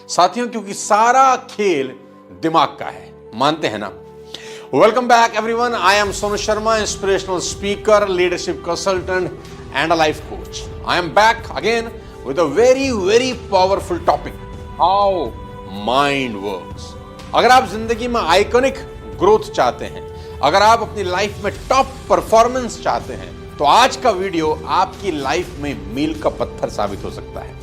साथियों, क्योंकि सारा खेल दिमाग का है, मानते हैं ना। Welcome back everyone, I am Sonu Sharma, inspirational speaker, leadership consultant and a life coach. I am back again with a very powerful topic, how mind works. अगर आप जिंदगी में आइकॉनिक ग्रोथ चाहते हैं, अगर आप अपनी लाइफ में टॉप परफॉर्मेंस चाहते हैं, तो आज का वीडियो आपकी लाइफ में मील का पत्थर साबित हो सकता है।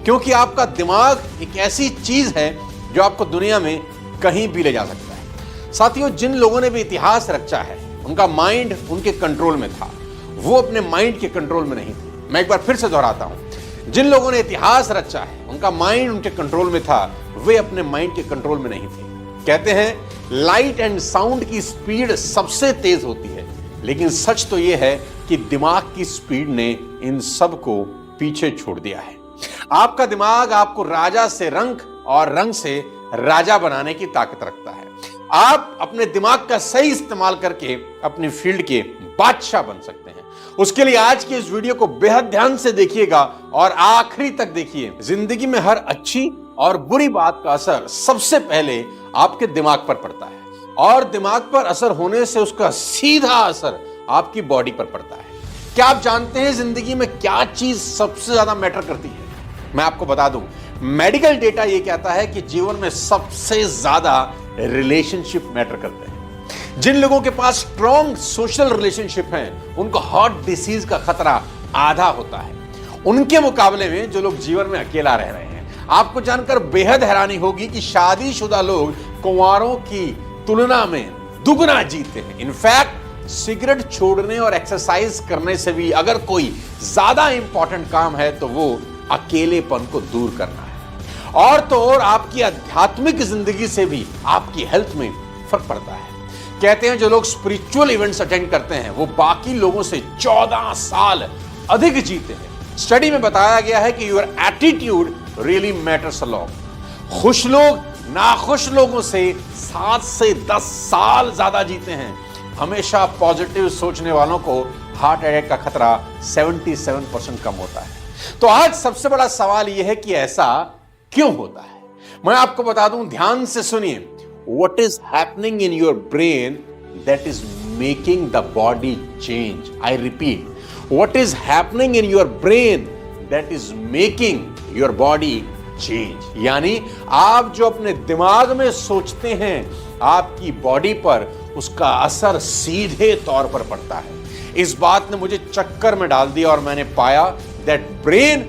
क्योंकि आपका दिमाग एक ऐसी चीज है जो आपको दुनिया में कहीं भी ले जा सकता है। साथियों, जिन लोगों ने भी इतिहास रचा है, उनका माइंड उनके कंट्रोल में था, वो अपने माइंड के कंट्रोल में नहीं थे। मैं एक बार फिर से दोहराता हूं, जिन लोगों ने इतिहास रचा है, उनका माइंड उनके कंट्रोल में था, वे अपने माइंड के कंट्रोल में नहीं थे। कहते हैं लाइट एंड साउंड की स्पीड सबसे तेज होती है, लेकिन सच तो यह है कि दिमाग की स्पीड ने इन सब को पीछे छोड़ दिया है। आपका दिमाग आपको राजा से रंक और रंक से राजा बनाने की ताकत रखता है। आप अपने दिमाग का सही इस्तेमाल करके अपनी फील्ड के बादशाह बन सकते हैं। उसके लिए आज की इस वीडियो को बेहद ध्यान से देखिएगा और आखिरी तक देखिए। जिंदगी में हर अच्छी और बुरी बात का असर सबसे पहले आपके दिमाग पर पड़ता है, और दिमाग पर असर होने से उसका सीधा असर आपकी बॉडी पर पड़ता है। क्या आप जानते हैं जिंदगी में क्या चीज सबसे ज्यादा मैटर करती है? मैं आपको बता दूं, मेडिकल डेटा यह कहता है कि जीवन में सबसे ज्यादा रिलेशनशिप मैटर करते हैं। जिन लोगों के पास स्ट्रॉन्ग सोशल रिलेशनशिप हैं, उनको हार्ट डिसीज का खतरा आधा होता है, उनके मुकाबले में जो लोग जीवन में अकेला रह रहे हैं। आपको जानकर बेहद हैरानी होगी कि शादीशुदा लोग कुंवारों की तुलना में दुगना जीते हैं। इनफैक्ट सिगरेट छोड़ने और एक्सरसाइज करने से भी अगर कोई ज्यादा इंपॉर्टेंट काम है तो वो अकेलेपन को दूर करना है। और तो और आपकी आध्यात्मिक जिंदगी से भी आपकी हेल्थ में फर्क पड़ता है। कहते हैं जो लोग स्पिरिचुअल इवेंट्स अटेंड करते हैं, वो बाकी लोगों से 14 साल अधिक जीते हैं। स्टडी में बताया गया है कि your attitude really matters a lot. खुश लोग नाखुश लोगों से 7 से 10 साल ज्यादा जीते हैं। हमेशा पॉजिटिव सोचने वालों को हार्ट अटैक का खतरा 77% कम होता है। तो आज सबसे बड़ा सवाल यह है कि ऐसा क्यों होता है? मैं आपको बता दूं, ध्यान से सुनिए। What is happening in your brain that is making the body change? I repeat, what is happening in your brain that is making your body change? यानी आप जो अपने दिमाग में सोचते हैं, आपकी बॉडी पर उसका असर सीधे तौर पर पड़ता है। इस बात ने मुझे चक्कर में डाल दिया और मैंने पाया that brain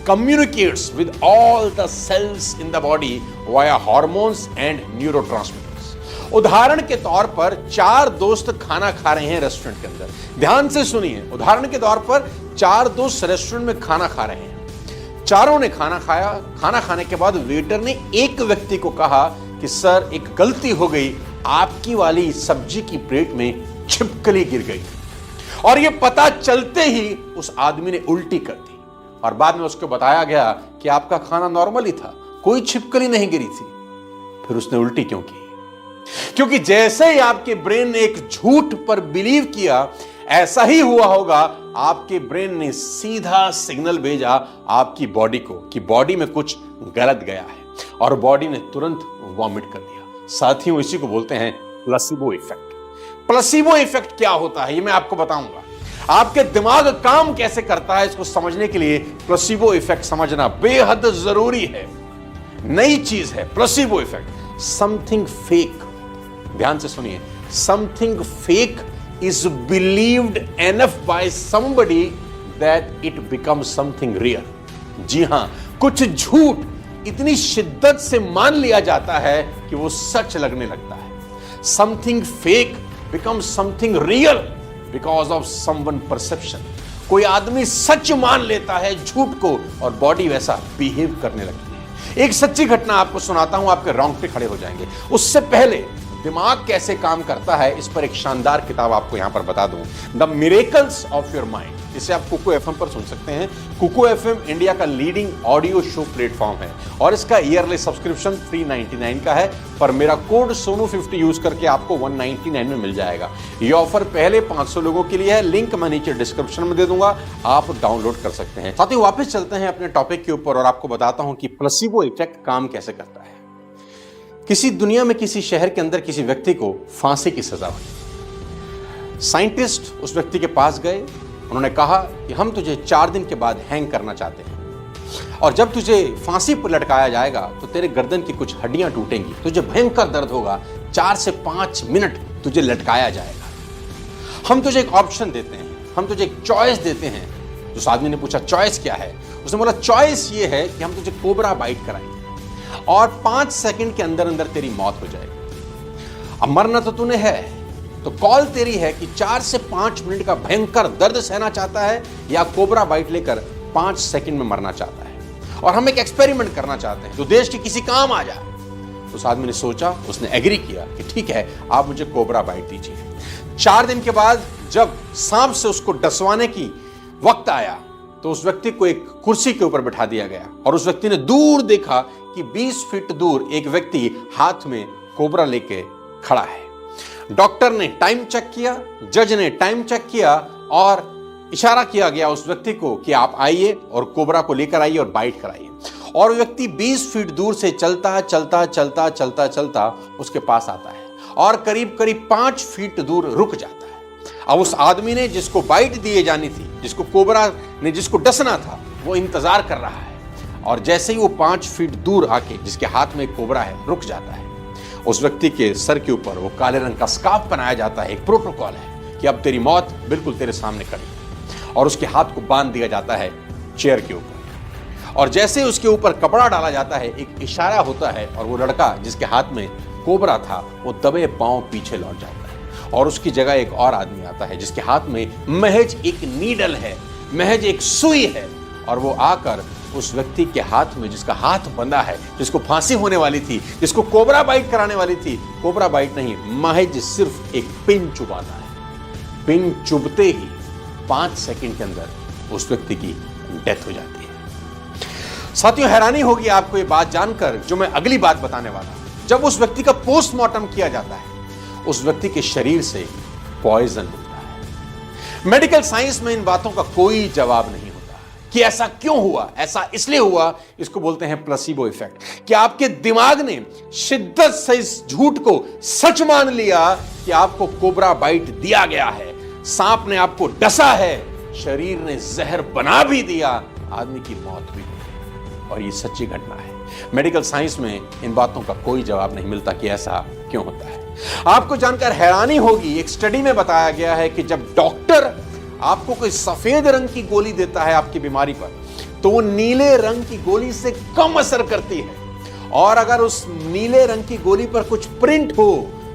communicates with all the cells in the body via hormones and neurotransmitters. उदाहरण के तौर पर 4 दोस्त खाना खा रहे हैं रेस्टोरेंट के अंदर। ध्यान से सुनिए, उदाहरण के तौर पर 4 दोस्त रेस्टोरेंट में खाना खा रहे हैं। चारों ने खाना खाया। खाना खाने के बाद वेटर ने एक व्यक्ति को कहा कि सर, एक गलती हो गई, आपकी वाली सब्जी की प्लेट में छिपकली गिर गई। और यह पता चलते ही उस आदमी ने उल्टी कर दी, और बाद में उसको बताया गया कि आपका खाना नॉर्मल ही था, कोई छिपकली नहीं गिरी थी। फिर उसने उल्टी क्यों की? क्योंकि जैसे ही आपके ब्रेन ने एक झूठ पर बिलीव किया, ऐसा ही हुआ होगा। आपके ब्रेन ने सीधा सिग्नल भेजा आपकी बॉडी को कि बॉडी में कुछ गलत गया है, और बॉडी ने तुरंत वॉमिट कर दिया। साथियों, इसी को बोलते हैं प्लेसिबो इफेक्ट। प्लेसिबो इफेक्ट क्या होता है, ये मैं आपको बताऊंगा। आपके दिमाग काम कैसे करता है, इसको समझने के लिए प्लेसिबो इफेक्ट समझना बेहद जरूरी है। नई चीज है प्लेसिबो इफेक्ट, समथिंग फेक। ध्यान से सुनिए, something fake is believed enough by somebody that it becomes something real। जी हां, कुछ झूठ इतनी शिद्दत से मान लिया जाता है कि वो सच लगने लगता है। Something fake becomes something real because of someone perception। कोई आदमी सच मान लेता है झूठ को, और बॉडी वैसा बिहेव करने लगती है। एक सच्ची घटना आपको सुनाता हूं, आपके रोंगटे खड़े हो जाएंगे। उससे पहले दिमाग कैसे काम करता है, इस पर एक शानदार किताब आपको यहां पर बता दूं, the miracles of your mind. इसे आप कुकू एफएम पर सुन सकते हैं। कुकू एफएम इंडिया का लीडिंग ऑडियो शो प्लेटफॉर्म है और इसका ईयरली सब्सक्रिप्शन 399 का है, पर मेरा कोड सोनू50 यूज करके आपको 199 में मिल जाएगा। ये ऑफर पहले 500 लोगों के लिए है, लिंक मैं नीचे डिस्क्रिप्शन में दे दूंगा, आप डाउनलोड कर सकते हैं। साथ ही वापस चलते हैं अपने टॉपिक के ऊपर और आपको बताता हूं कि प्लेसिबो इफेक्ट काम कैसे करता है। किसी दुनिया में किसी शहर के अंदर किसी व्यक्ति को फांसी की सजा हुई। साइंटिस्ट उस व्यक्ति के पास गए, उन्होंने कहा कि हम तुझे 4 दिन के बाद हैंग करना चाहते हैं और जब तुझे फांसी पर लटकाया जाएगा तो तेरे गर्दन की कुछ हड्डियां टूटेंगी, तुझे भयंकर दर्द होगा, 4 से 5 मिनट तुझे लटकाया जाएगा। हम तुझे एक ऑप्शन देते हैं, हम तुझे एक चॉइस देते हैं। उस आदमी ने पूछा चॉइस क्या है? उसने बोला चॉइस ये है कि हम तुझे कोबरा बाइट कराएंगे और 5 सेकंड के अंदर अंदर तेरी मौत हो जाएगी। अब मरना तो तूने है, तो कॉल तेरी है कि 4 से 5 मिनट का भयंकर दर्द सहना चाहता है या कोबरा बाइट लेकर 5 सेकंड में मरना चाहता है। और हम एक एक्सपेरिमेंट करना चाहते हैं जो देश के किसी काम आ जाए। उस आदमी ने सोचा, उसने एग्री किया कि ठीक है, आप मुझे कोबरा बाइट दीजिए। 4 दिन के बाद जब सांप से उसको डसवाने की वक्त आया तो उस व्यक्ति को एक कुर्सी के ऊपर बिठा दिया गया और उस व्यक्ति ने दूर देखा कि 20 फीट दूर एक व्यक्ति हाथ में कोबरा लेके खड़ा है। डॉक्टर ने टाइम चेक किया, जज ने टाइम चेक किया और इशारा किया गया उस व्यक्ति को कि आप आइए और कोबरा को लेकर आइए और बाइट कराइए। और व्यक्ति 20 फीट दूर से चलता चलता चलता चलता चलता उसके पास आता है और करीब करीब 5 फीट दूर रुक जाता है। अब उस आदमी ने जिसको बाइट दिए जानी थी, जिसको कोबरा ने जिसको डसना था, वो इंतजार कर रहा है और जैसे ही वो 5 फीट दूर आके जिसके हाथ में कोबरा है रुक जाता है, उस व्यक्ति के सर के ऊपर वो काले रंग का स्कार्फ पहनाया जाता है। एक प्रोटोकॉल है कि अब तेरी मौत बिल्कुल तेरे सामने खड़ी है और उसके हाथ को बांध दिया जाता है चेयर के ऊपर और जैसे उसके ऊपर कपड़ा डाला जाता है एक इशारा होता है और वो लड़का जिसके हाथ में कोबरा था वो दबे पांव पीछे लौट जाता है और उसकी जगह एक और आदमी आता है जिसके हाथ में महज एक नीडल है, महज एक सुई है और वो आकर उस व्यक्ति के हाथ में, जिसका हाथ बंधा है, जिसको फांसी होने वाली थी, जिसको कोबरा बाइट कराने वाली थी, कोबरा बाइट नहीं, महज सिर्फ एक पिन चुभाता है। पिन चुभते ही 5 सेकंड के अंदर उस व्यक्ति की डेथ हो जाती है। साथियों, हैरानी होगी आपको ये बात जानकर जो मैं अगली बात बताने वाला हूं। जब उस व्यक्ति का पोस्टमार्टम किया जाता है उस व्यक्ति के शरीर से पॉइजन मिलता है। मेडिकल साइंस में इन बातों का कोई जवाब नहीं कि ऐसा क्यों हुआ, ऐसा इसलिए हुआ, इसको बोलते हैं प्लेसिबो इफेक्ट। कि आपके दिमाग ने शिद्दत से इस झूठ को सच मान लिया कि आपको कोबरा बाइट दिया गया है, सांप ने आपको डसा है, शरीर ने जहर बना भी दिया, आदमी की मौत भी हुई और ये सच्ची घटना है। मेडिकल साइंस में इन बातों का कोई जवाब नहीं मिलता कि ऐसा क्यों होता है। आपको जानकर हैरानी होगी, एक स्टडी में बताया गया है कि जब डॉक्टर आपको कोई सफेद रंग की गोली देता है आपकी बीमारी पर तो वो नीले रंग की गोली से कम असर करती है और अगर उस नीले रंग की गोली पर कुछ प्रिंट हो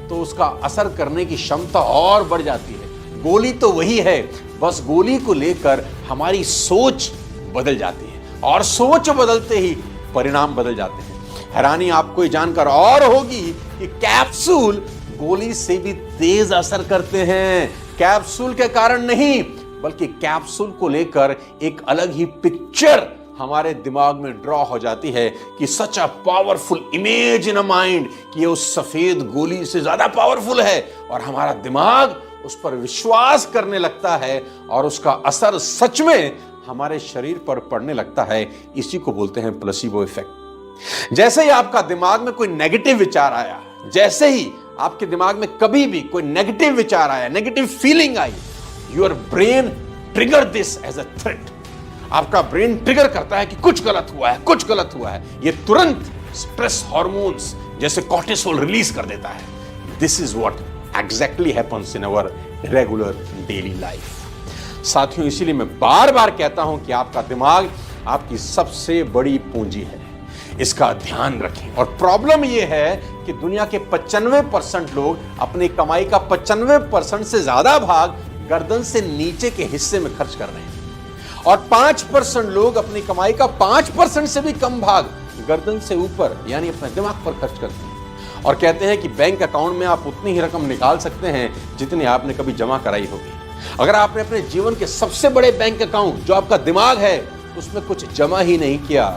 तो उसका असर करने की क्षमता और बढ़ जाती है। गोली तो वही है, बस गोली को लेकर हमारी सोच बदल जाती है और सोच बदलते ही परिणाम बदल जाते हैं। हैरानी आपको ये जानकर और होगी कि कैप्सूल गोली से भी तेज असर करते हैं। कैप्सूल के कारण नहीं बल्कि कैप्सूल को लेकर एक अलग ही पिक्चर हमारे दिमाग में ड्रॉ हो जाती है कि such a powerful image in a mind कि ये उस सफेद गोली से ज्यादा पावरफुल है और हमारा दिमाग उस पर विश्वास करने लगता है और उसका असर सच में हमारे शरीर पर पड़ने लगता है। इसी को बोलते हैं प्लेसिबो इफेक्ट। जैसे ही आपका दिमाग में कोई नेगेटिव विचार आया, जैसे ही आपके दिमाग में कभी भी कोई नेगेटिव विचार आया, नेगेटिव फीलिंग आई, your brain trigger this as a threat. आपका ब्रेन ट्रिगर करता है कि कुछ गलत हुआ है, कुछ गलत हुआ है। ये तुरंत स्ट्रेस हार्मोन्स जैसे कॉर्टिसोल रिलीज कर देता है। This is what exactly happens in our regular daily life. साथियों, इसीलिए मैं बार बार कहता हूं कि आपका दिमाग आपकी सबसे बड़ी पूंजी है, इसका ध्यान रखें। और प्रॉब्लम यह है कि दुनिया के 95% लोग अपनी कमाई का 95% से ज्यादा भाग गर्दन से नीचे के हिस्से में खर्च कर रहे हैं और 5% लोग अपनी कमाई का 5% से भी कम भाग गर्दन से ऊपर यानी अपने दिमाग पर खर्च करते हैं और कहते हैं कि बैंक अकाउंट में आप उतनी ही रकम निकाल सकते हैं जितनी आपने कभी जमा कराई होगी। अगर आपने अपने जीवन के सबसे बड़े बैंक अकाउंट जो आपका दिमाग है उसमें कुछ जमा ही नहीं किया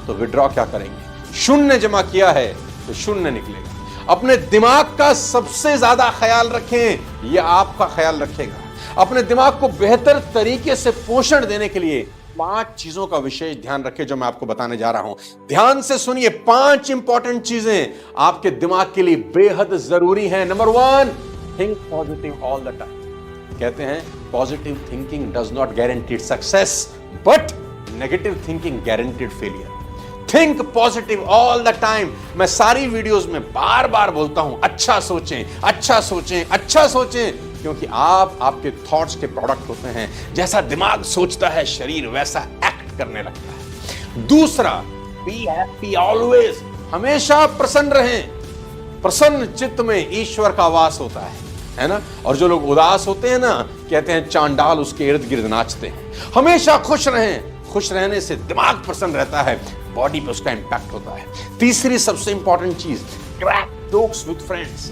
तो विड्रॉ क्या करेंगे? शून्य जमा किया है तो शून्य निकलेगा। अपने दिमाग का सबसे ज्यादा ख्याल रखें, यह आपका ख्याल रखेगा। अपने दिमाग को बेहतर तरीके से पोषण देने के लिए 5 चीजों का विशेष ध्यान रखें जो मैं आपको बताने जा रहा हूं। ध्यान से सुनिए, 5 इंपॉर्टेंट चीजें आपके दिमाग के लिए बेहद जरूरी हैं। Number 1, think positive all the time. कहते हैं positive thinking does not guarantee success but negative thinking guaranteed failure. Think positive all the time. मैं सारी वीडियोस में बार बार बोलता हूं, अच्छा सोचें, अच्छा सोचें, अच्छा सोचें, क्योंकि आप आपके थॉट्स के प्रोडक्ट होते हैं। जैसा दिमाग सोचता है शरीर वैसा एक्ट करने लगता है। दूसरा, बी हैप्पी ऑलवेज। हमेशा प्रसन्न रहें। प्रसन्न चित्त में ईश्वर का वास होता है ना। और जो लोग उदास होते हैं ना, कहते हैं चांडाल उसके इर्द गिर्द नाचते हैं। हमेशा खुश रहें। खुश रहने से दिमाग प्रसन्न रहता है, बॉडी पे उसका इंपैक्ट होता है। तीसरी सबसे इंपॉर्टेंट चीज, क्रैक जोक्स विद फ्रेंड्स।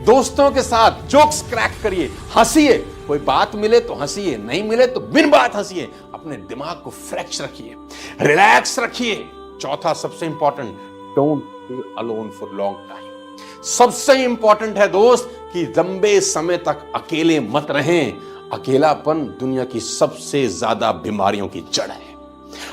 दोस्तों के साथ जोक्स क्रैक करिए, हंसिए। कोई बात मिले तो हंसिए, नहीं मिले तो बिन बात हंसिए। अपने दिमाग को फ्रेश रखिए, रिलैक्स रखिए। चौथा सबसे important, don't be alone for long time. सबसे इंपॉर्टेंट है दोस्त कि लंबे समय तक अकेले मत रहें। अकेलापन दुनिया की सबसे ज्यादा बीमारियों की जड़ है।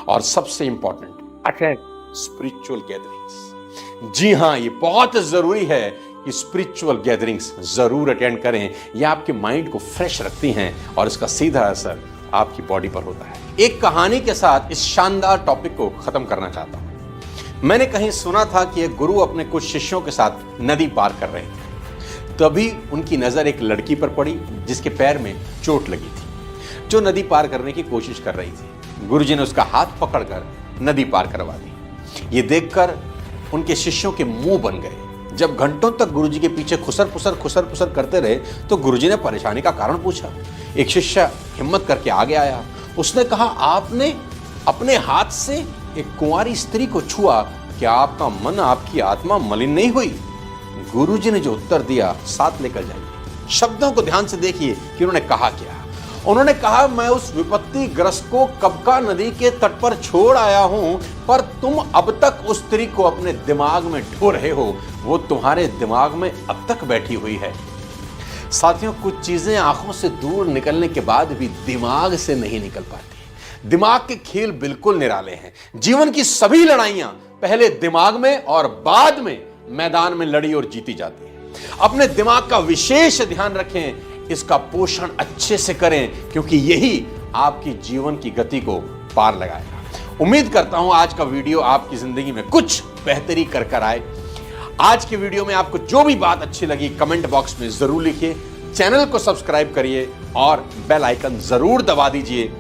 और सबसे इंपॉर्टेंट, अटेंड स्पिरिचुअल गैदरिंग्स। जी हां, ये बहुत जरूरी है कि स्पिरिचुअल गैदरिंग्स जरूर अटेंड करें। ये आपके माइंड को फ्रेश रखती हैं और इसका सीधा असर आपकी बॉडी पर होता है। एक कहानी के साथ इस शानदार टॉपिक को खत्म करना चाहता हूं। मैंने कहीं सुना था कि एक गुरु अपने कुछ शिष्यों के साथ नदी पार कर रहे थे। तभी उनकी नजर एक लड़की पर पड़ी जिसके पैर में चोट लगी थी, जो नदी पार करने की कोशिश कर रही थी। गुरुजी ने उसका हाथ पकड़कर नदी पार करवा दी। ये देखकर उनके शिष्यों के मुंह बन गए। जब घंटों तक गुरुजी के पीछे खुसर पुसर करते रहे तो गुरुजी ने परेशानी का कारण पूछा। एक शिष्य हिम्मत करके आगे आया। उसने कहा, आपने अपने हाथ से एक कुंवारी स्त्री को छुआ, क्या आपका मन, आपकी आत्मा मलिन नहीं हुई? गुरुजी ने जो उत्तर दिया, साथ लेकर जाइए। शब्दों को ध्यान से देखिए कि उन्होंने कहा क्या। उन्होंने कहा, मैं उस विपत्ति ग्रस्त को कब का नदी के तट पर छोड़ आया हूं, पर तुम अब तक उस स्त्री को अपने दिमाग में ढो रहे हो। वो तुम्हारे दिमाग में अब तक बैठी हुई है। साथियों, कुछ चीजें आंखों से दूर निकलने के बाद भी दिमाग से नहीं निकल पाती। दिमाग के खेल बिल्कुल निराले हैं। जीवन की सभी लड़ाइयां पहले दिमाग में और बाद में मैदान में लड़ी और जीती जाती है। अपने दिमाग का विशेष ध्यान रखें, इसका पोषण अच्छे से करें, क्योंकि यही आपकी जीवन की गति को पार लगाएगा। उम्मीद करता हूं आज का वीडियो आपकी जिंदगी में कुछ बेहतरी कर आए। आज के वीडियो में आपको जो भी बात अच्छी लगी कमेंट बॉक्स में जरूर लिखिए। चैनल को सब्सक्राइब करिए और बेल आइकन जरूर दबा दीजिए